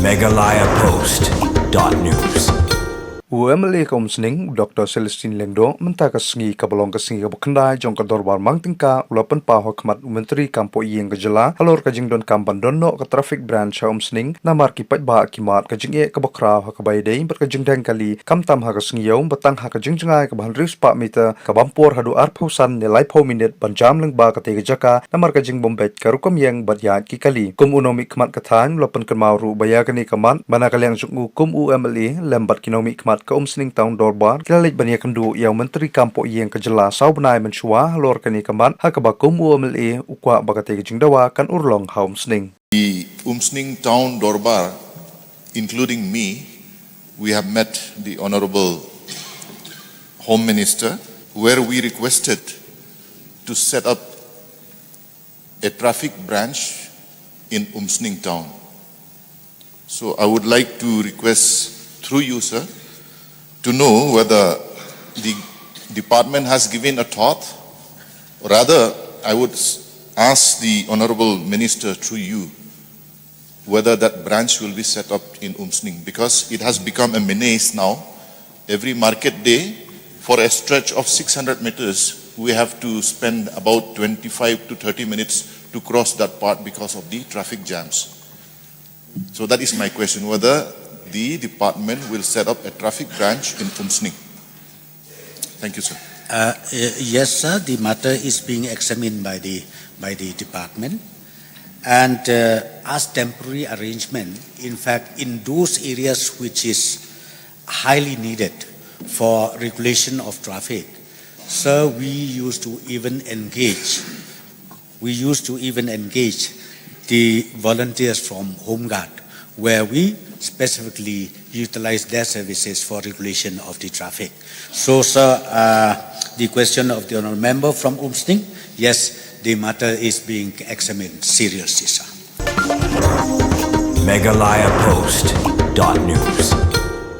Meghalaya Post.news. UMLA Kaumsning Dr. Celestine Lengdo mentaka sengi kabalong kesengi kabakandai jong kadorbar mangtingka ulapan paho khmat menteri kampo iyeng kejela halor kajing don kampan donno ke traffic branch Kaumsning namar kipat ba kimat kajing e kabakra ha kabaidei berkajing dang kali kamtam ha kesengi yaum batang ha kajing jengai kabahan rius pak meter kabampor hadu arpausan nilai pau minit banjam leng ba kate jaka namar kajing bombet karukom yang badyat ki kali kum unomi khmat kathan ulapan kemauru bayagani kaman mana kaliang jungu kum UMLA lembat kinomi khmat Kaumsning Town Dorbar kilalit bania kendu yang menteri kampo iyeng kejela sau benai mensua lor kani kaman hakabakum UMLA ukwa bagate kejing dawa kan urlong Kaumsning. The Umsning Town Dorbar, including me, we have met the Honorable Home Minister, where we requested to set up a traffic branch in Umsning Town. So I would like to request through you, sir, to know whether the department has given a thought, or rather, I would ask the Honorable Minister through you, whether that branch will be set up in Umsning, because it has become a menace now. Every market day, for a stretch of 600 meters, we have to spend about 25 to 30 minutes to cross that part because of the traffic jams. So that is my question, whether the department will set up a traffic branch in Umsning. Thank you, sir. Yes, sir. The matter is being examined by the department, and as temporary arrangement, in fact, in those areas which is highly needed for regulation of traffic, sir, we used to even engage the volunteers from Home Guard, where we specifically utilize their services for regulation of the traffic. So, sir, the question of the honourable member from Umsning, yes, the matter is being examined seriously, sir. Meghalaya Post.news.